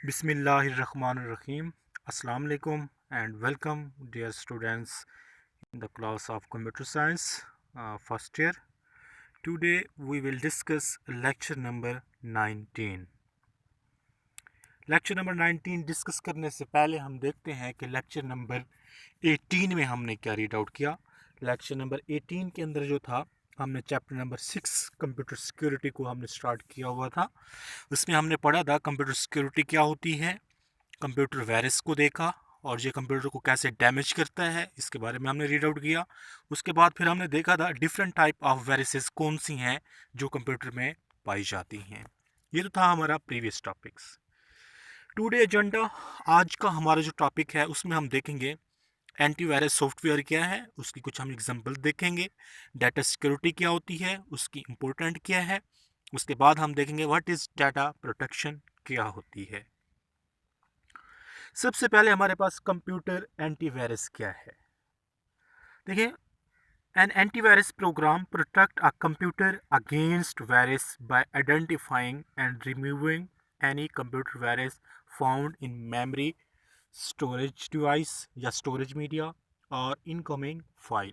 Bismillahirrahmanirrahim. Assalamu alaikum and welcome, dear students, in the class of Computer Science, first year. Today we will discuss lecture number 19. Lecture number 19 discuss करने से पहले हम देखते हैं कि lecture number 18 में हमने क्या रीड आउट किया। लेक्चर नंबर 18 के अंदर जो था, हमने चैप्टर नंबर 6 कंप्यूटर सिक्योरिटी को हमने स्टार्ट किया हुआ था। उसमें हमने पढ़ा था कंप्यूटर सिक्योरिटी क्या होती है, कंप्यूटर वायरस को देखा और ये कंप्यूटर को कैसे डैमेज करता है, इसके बारे में हमने रीड आउट किया। उसके बाद फिर हमने देखा था डिफरेंट टाइप ऑफ वायरसेस कौन सी हैं जो कंप्यूटर में पाई जाती हैं। ये तो था हमारा प्रीवियस टॉपिक्स। टुडे एजेंडा, आज का हमारा जो टॉपिक है उसमें हम देखेंगे एंटीवायरस सॉफ्टवेयर क्या है, उसकी कुछ हम एग्जांपल देखेंगे। डाटा सिक्योरिटी क्या होती है, उसकी इम्पोर्टेंट क्या है। उसके बाद हम देखेंगे व्हाट इज़ डाटा प्रोटेक्शन क्या होती है। सबसे पहले हमारे पास कंप्यूटर एंटीवायरस क्या है। देखिए, an antivirus program protect a computer against virus by identifying and removing any computer virus found in memory, storage device या स्टोरेज मीडिया और इनकमिंग फाइल।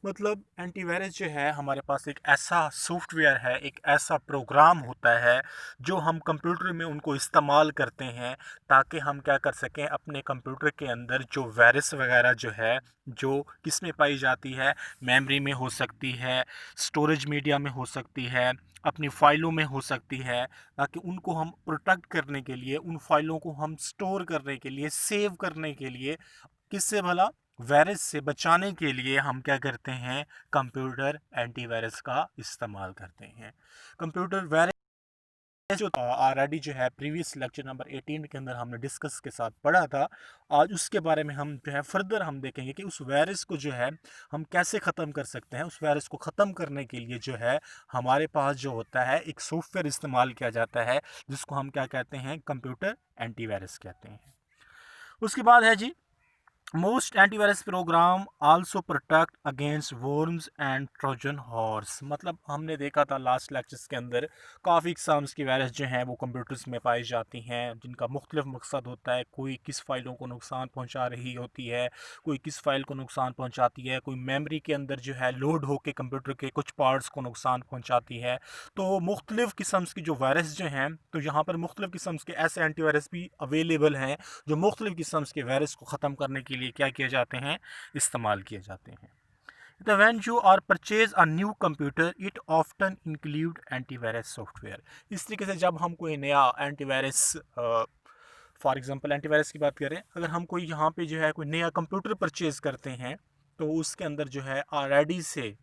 मतलब एंटीवायरस जो है हमारे पास एक ऐसा सॉफ्टवेयर है, एक ऐसा प्रोग्राम होता है जो हम कंप्यूटर में उनको इस्तेमाल करते हैं ताकि हम क्या कर सकें, अपने कंप्यूटर के अंदर जो वायरस वगैरह जो है, जो किस में पाई जाती है, मेमोरी में हो सकती है, स्टोरेज मीडिया में हो सकती है, अपनी फ़ाइलों में हो सकती है, ताकि उनको हम प्रोटेक्ट करने के लिए, उन फाइलों को हम स्टोर करने के लिए, सेव करने के लिए, किससे भला, वायरस से बचाने के लिए हम क्या करते हैं, कंप्यूटर एंटीवायरस का इस्तेमाल करते हैं। कंप्यूटर वायरस जो ऑलरेडी जो है प्रीवियस लेक्चर नंबर 18 के अंदर हमने डिस्कस के साथ पढ़ा था। आज उसके बारे में हम जो है फर्दर हम देखेंगे कि उस वायरस को जो है हम कैसे ख़त्म कर सकते हैं। उस वायरस को ख़त्म करने के लिए जो है हमारे पास जो होता है एक सॉफ्टवेयर इस्तेमाल किया जाता है जिसको हम क्या कहते हैं, कंप्यूटर एंटीवायरस कहते हैं। उसके बाद है जी, most antivirus program also protect against worms and Trojan horse. मतलब हमने देखा था लास्ट लेक्चर्स के अंदर काफ़ी किस्म की वायरस जो हैं वो कंप्यूटर्स में पाई जाती हैं जिनका मुख्तलिफ मकसद होता है। कोई किस फाइलों को नुकसान पहुंचा रही होती है, कोई किस फाइल को नुकसान पहुंचाती है, कोई मेमोरी के अंदर जो है लोड होकर कंप्यूटर के कुछ पार्ट्स को नुकसान पहुँचाती है। तो मुख्तलिफ किस्म की जो वायरस जो हैं, तो यहाँ पर मुख्तलिफ किस्म के ऐसे एंटीवायरस भी अवेलेबल हैं जो मुख्तलिफ किस्म के वायरस को ख़त्म करने के लिए क्या किए जाते हैं, इस्तेमाल किए जाते हैं। The when you are purchase a new computer, it often include antivirus software। इस तरीके से जब हम कोई नया एंटीवायरस, फॉर एग्जांपल एंटीवायरस की बात करें, अगर हम कोई यहाँ पे जो है कोई नया कंप्यूटर परचेज करते हैं तो उसके अंदर जो है ऑलरेडी से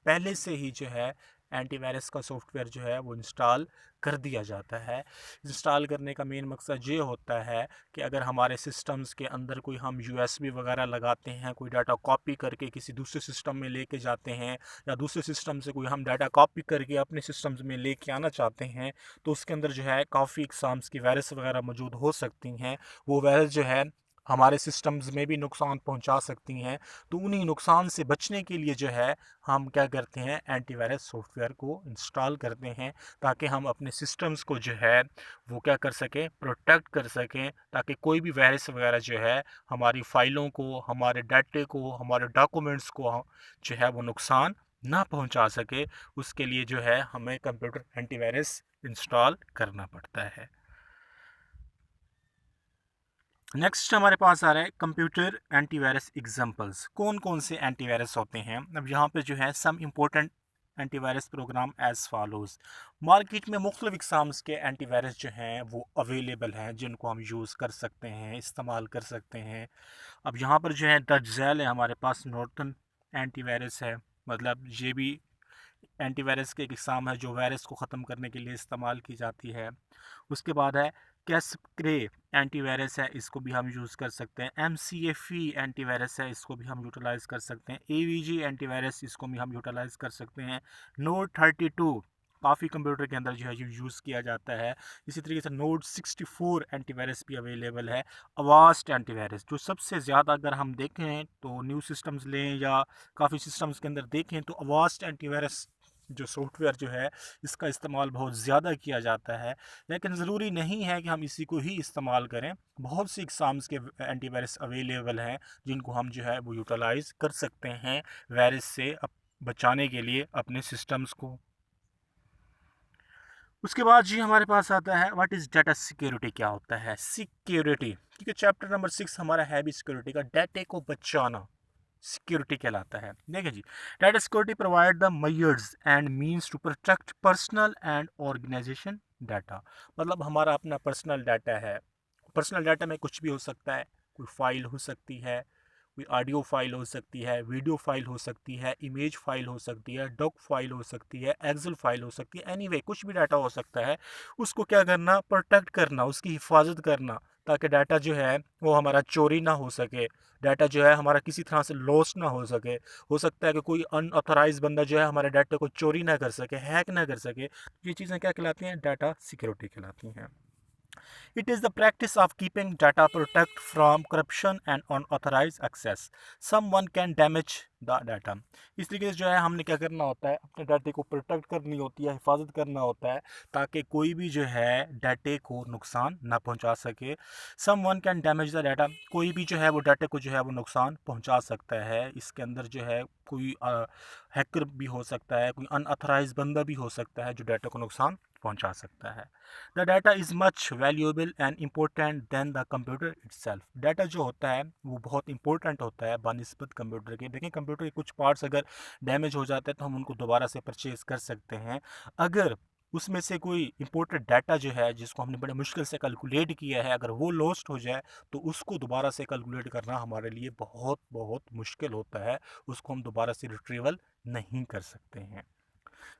पहले से ही जो है एंटीवायरस का सॉफ्टवेयर जो है वो इंस्टॉल कर दिया जाता है। इंस्टॉल करने का मेन मकसद ये होता है कि अगर हमारे सिस्टम्स के अंदर कोई हम यूएसबी वगैरह लगाते हैं, कोई डाटा कॉपी करके किसी दूसरे सिस्टम में लेके जाते हैं, या दूसरे सिस्टम से कोई हम डाटा कॉपी करके अपने सिस्टम्स में लेके आना चाहते हैं, तो उसके अंदर जो है काफ़ी इकसाम्स की वायरस वगैरह मौजूद हो सकती हैं। वो वायरस जो है हमारे सिस्टम्स में भी नुकसान पहुंचा सकती हैं। तो उन्हीं नुकसान से बचने के लिए जो है हम क्या करते हैं, एंटीवायरस सॉफ्टवेयर को इंस्टॉल करते हैं ताकि हम अपने सिस्टम्स को जो है वो क्या कर सकें, प्रोटेक्ट कर सकें, ताकि कोई भी वायरस वगैरह जो है हमारी फाइलों को, हमारे डाटे को, हमारे डॉक्यूमेंट्स को जो है वो नुकसान ना पहुंचा सके। उसके लिए जो है हमें कंप्यूटर एंटीवायरस इंस्टॉल करना पड़ता है। नेक्स्ट हमारे पास आ रहा है कंप्यूटर एंटीवायरस एग्जांपल्स। कौन कौन से एंटीवायरस होते हैं। अब यहाँ पे जो है some important antivirus program as follows. Market में मुख्तलिफ इकसाम्स के एंटीवायरस जो हैं वो अवेलेबल हैं जिनको हम यूज़ कर सकते हैं, इस्तेमाल कर सकते हैं। अब यहाँ पर जो है दर्जैल है, हमारे पास नॉर्टन एंटीवायरस है। मतलब ये भी एंटीवायरस के एक इकसाम है जो वायरस को ख़त्म करने के लिए इस्तेमाल की जाती है। उसके बाद है कैस्परे एंटीवायरस है, इसको भी हम यूज़ कर सकते हैं। MCAFE एंटीवायरस है, इसको भी हम यूटिलाइज़ कर सकते हैं। AVG एंटीवायरस, इसको भी हम यूटिलाइज़ कर सकते हैं। नोड 32 काफ़ी कंप्यूटर के अंदर जो है यूज़ किया जाता है। इसी तरीके से नोड 64 एंटीवायरस भी अवेलेबल है। अवास्ट एंटीवायरस जो सबसे ज़्यादा, अगर हम देखें तो न्यू सिस्टम्स लें या काफ़ी सिस्टम्स के अंदर देखें तो अवास्ट एंटीवायरस जो सॉफ्टवेयर जो है इसका इस्तेमाल बहुत ज़्यादा किया जाता है, लेकिन ज़रूरी नहीं है कि हम इसी को ही इस्तेमाल करें। बहुत सी एग्ज़ाम्स के एंटीवायरस अवेलेबल हैं जिनको हम जो है वो यूटिलाइज़ कर सकते हैं वायरस से बचाने के लिए अपने सिस्टम्स को। उसके बाद जी हमारे पास आता है व्हाट इज़ डाटा सिक्योरिटी, क्या होता है सिक्योरिटी। ठीक है, चैप्टर नंबर 6 हमारा है भी सिक्योरिटी का, डाटे को बचाना सिक्योरिटी कहलाता है। देखिए जी, data security provide the measures and means to protect personal and organization data. मतलब हमारा अपना पर्सनल डाटा है, पर्सनल डाटा में कुछ भी हो सकता है, कोई फाइल हो सकती है, कोई ऑडियो फाइल हो सकती है, वीडियो फाइल हो सकती है, इमेज फाइल हो सकती है, डॉक फाइल हो सकती है, एक्सेल फाइल हो सकती है, एनीवे कुछ भी डाटा हो सकता है। उसको क्या करना, प्रोटेक्ट करना, उसकी हिफाजत करना, ताकि डाटा जो है वो हमारा चोरी ना हो सके, डाटा जो है हमारा किसी तरह से लॉस ना हो सके। हो सकता है कि कोई अनऑथराइज बंदा जो है हमारे डाटा को चोरी ना कर सके, हैक ना कर सके। ये चीज़ें क्या कहलाती हैं, डाटा सिक्योरिटी कहलाती हैं। It is the practice of keeping data protect from corruption and unauthorized access. Someone can damage the data. इस तरीके से जो है हमने क्या करना होता है, अपने डाटे को प्रोटेक्ट करनी होती है, हिफाजत करना होता है, ताकि कोई भी जो है डाटे को नुकसान ना पहुंचा सके। Someone can damage the data, कोई भी जो है वो डाटे को जो है वो नुकसान पहुंचा सकता है। इसके अंदर जो है कोई हैकर भी हो सकता है, कोई अनऑथराइज बंदा भी हो सकता है जो डाटा को नुकसान पहुंचा सकता है। The data is much valuable and important than the computer itself. Data जो होता है वो बहुत इंपॉर्टेंट होता है बानिस्बत कंप्यूटर के। देखें, कंप्यूटर के कुछ पार्ट्स अगर डैमेज हो जाते हैं तो हम उनको दोबारा से परचेज़ कर सकते हैं। अगर उसमें से कोई इंपॉर्टेंट डाटा जो है जिसको हमने बड़े मुश्किल से कैलकुलेट किया है, अगर वो लॉस्ट हो जाए तो उसको दोबारा से कैलकुलेट करना हमारे लिए बहुत बहुत मुश्किल होता है। उसको हम दोबारा से रिट्रीवल नहीं कर सकते हैं।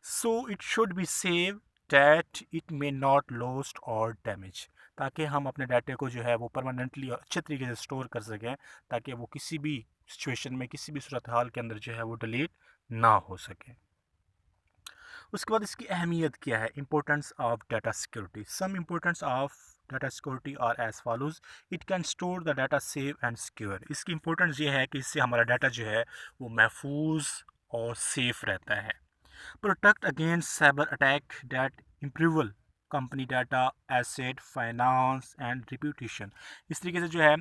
So it should be save that it may not lost और डैमेज, ताकि हम अपने डाटे को जो है वो परमानेंटली और अच्छे तरीके से स्टोर कर सकें, ताकि वो किसी भी सिचुएशन में, किसी भी सूरत हाल के अंदर जो है वो डिलीट ना हो सके। उसके बाद इसकी अहमियत क्या है, importance of data security. Some importance of data security are as follows. It can store the data save and secure. इसकी इंपॉर्टेंस ये है कि इससे हमारा डाटा जो है वो महफूज और सेफ रहता है। Protect against cyber attack that improval company data asset finance and reputation. इस तरीके से जो है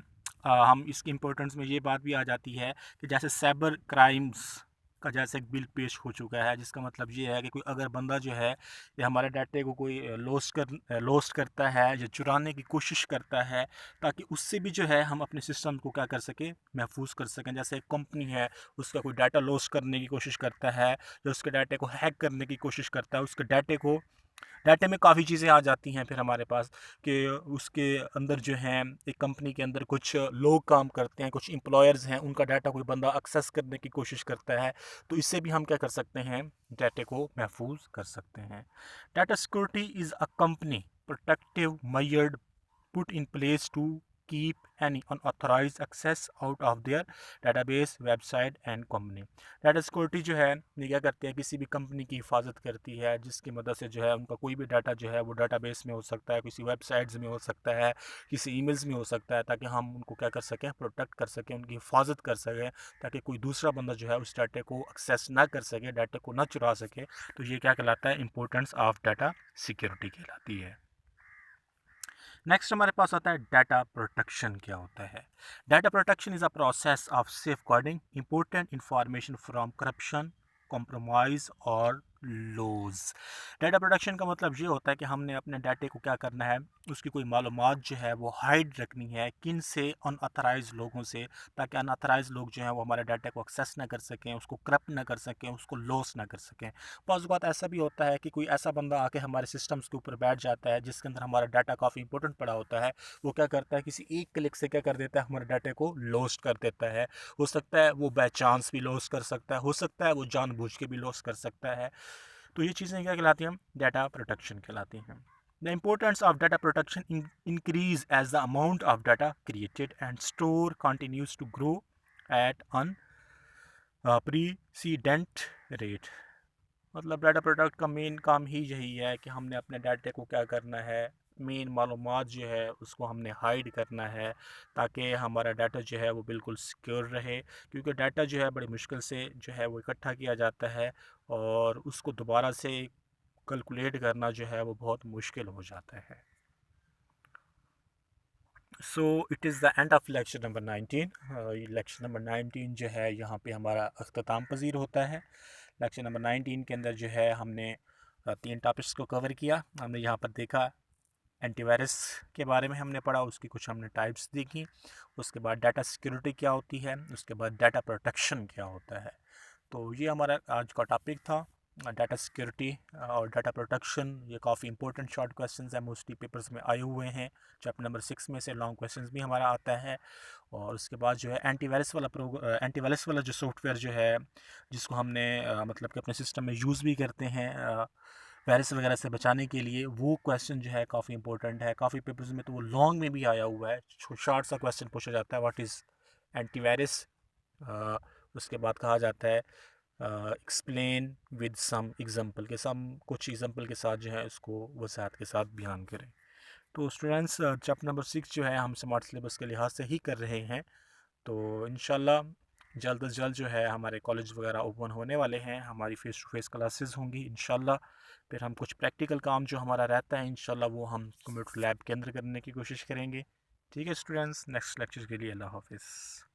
हम इसकी इम्पोर्टेंस में ये बात भी आ जाती है कि जैसे साइबर क्राइम्स का जैसे एक बिल पेश हो चुका है, जिसका मतलब ये है कि कोई अगर बंदा जो है ये हमारे डाटे को कोई लॉस्ट करता है या चुराने की कोशिश करता है, ताकि उससे भी जो है हम अपने सिस्टम को क्या कर सकें, महफूज कर सकें। जैसे एक कंपनी है, उसका कोई डाटा लॉस करने की कोशिश करता है या उसके डाटे को हैक करने की कोशिश करता है, उसके डाटे में काफ़ी चीज़ें आ जाती हैं फिर हमारे पास, कि उसके अंदर जो है एक कंपनी के अंदर कुछ लोग काम करते हैं, कुछ एम्प्लॉयर्स हैं, उनका डाटा कोई बंदा एक्सेस करने की कोशिश करता है, तो इससे भी हम क्या कर सकते हैं, डाटे को महफूज कर सकते हैं। Data security is a company protective measured put in place to keep any unauthorized access out of their database website and company। Data security जो है ये क्या करती है, किसी भी कंपनी की हिफाजत करती है, जिसकी मदद से जो है उनका कोई भी डाटा जो है वो डाटाबेस में हो सकता है, किसी वेबसाइट्स में हो सकता है, किसी ईमेल्स में हो सकता है, ताकि हम उनको क्या कर सकें, प्रोटेक्ट कर सकें, उनकी हिफाजत कर सकें, ताकि कोई दूसरा बंदा जो है उस डाटे को एक्सेस ना कर सके, डाटे को ना चुरा सके। तो ये क्या कहलाता है, इंपॉर्टेंस ऑफ डाटा सिक्योरिटी कहलाती है। नेक्स्ट हमारे पास आता है डाटा प्रोटेक्शन, क्या होता है। Data protection is a process of safeguarding important information from corruption, compromise और लॉज। डाटा प्रोटेक्शन का मतलब ये होता है कि हमने अपने डाटे को क्या करना है, उसकी कोई मालूमात जो है वो हाइड रखनी है, किन से, अनऑथराइज लोगों से, ताकि अनऑथराइज लोग जो हैं वो हमारे डाटे को एक्सेस ना कर सकें, उसको करप्ट ना कर सकें, उसको लॉस ना कर सकें। बाज़ बात ऐसा भी होता है कि कोई ऐसा बंदा आके हमारे सिस्टम्स के ऊपर बैठ जाता है जिसके अंदर हमारा डाटा काफ़ी इंपॉर्टेंट पड़ा होता है, वो क्या करता है, किसी एक क्लिक से क्या कर देता है, हमारे डाटे को लॉस्ट कर देता है। हो सकता है वो बाय चांस भी लॉस कर सकता है, हो सकता है वो जानबूझ के भी लॉस कर सकता है। तो ये चीज़ें क्या कहलाती हैं, डाटा प्रोटेक्शन कहलाती हैं। The importance of data protection increase as the amount of data created and stored continues to grow at unprecedented rate। मतलब डाटा प्रोटेक्ट का मेन काम ही यही है कि हमने अपने डाटे को क्या करना है, मेन मालूमात जो है उसको हमने हाइड करना है, ताकि हमारा डाटा जो है वो बिल्कुल सिक्योर रहे, क्योंकि डाटा जो है बड़ी मुश्किल से जो है वो इकट्ठा किया जाता है और उसको दोबारा से कैलकुलेट करना जो है वो बहुत मुश्किल हो जाता है। So it is the end of lecture number 19। Lecture number 19 जो है यहाँ पे हमारा अख्ताम पजीर होता है। लेक्चर नंबर 19 के अंदर जो है हमने 3 टॉपिक्स को कवर किया। हमने यहाँ पर देखा एंटीवायरस के बारे में हमने पढ़ा, उसकी कुछ हमने टाइप्स देखी, उसके बाद डाटा सिक्योरिटी क्या होती है, उसके बाद डाटा प्रोटेक्शन क्या होता है। तो ये हमारा आज का टॉपिक था, डाटा सिक्योरिटी और डाटा प्रोटेक्शन। ये काफ़ी इंपॉर्टेंट शॉर्ट क्वेश्चंस हैं, मोस्टली पेपर्स में आए हुए हैं। चैप्टर नंबर 6 में से लॉन्ग क्वेश्चंस भी हमारा आता है। और उसके बाद जो है एंटीवायरस वाला जो सॉफ्टवेयर जो है, जिसको हमने मतलब कि अपने सिस्टम में यूज़ भी करते हैं वायरस वगैरह से बचाने के लिए, वो क्वेश्चन जो है काफ़ी इंपॉर्टेंट है। काफ़ी पेपर्स में तो वो लॉन्ग में भी आया हुआ है, शॉर्ट सा क्वेश्चन पूछा जाता है, व्हाट इज़ एंटीवायरस। उसके बाद कहा जाता है एक्सप्लेन विद सम एग्जांपल के, कुछ एग्जांपल के साथ जो है उसको वसात के साथ बयान करें। तो स्टूडेंट्स चैप्टर नंबर 6 जो है हम स्मार्ट सिलेबस के लिहाज से ही कर रहे हैं। तो इंशाल्लाह जल्द अज जल्द जो है हमारे कॉलेज वगैरह ओपन होने वाले हैं, हमारी फ़ेस टू फेस क्लासेस होंगी इंशाल्लाह। फिर हम कुछ प्रैक्टिकल काम जो हमारा रहता है इंशाल्लाह वो हम कंप्यूटर लैब के अंदर करने की कोशिश करेंगे। ठीक है स्टूडेंट्स, नेक्स्ट लेक्चर के लिए अल्लाह हाफिज़।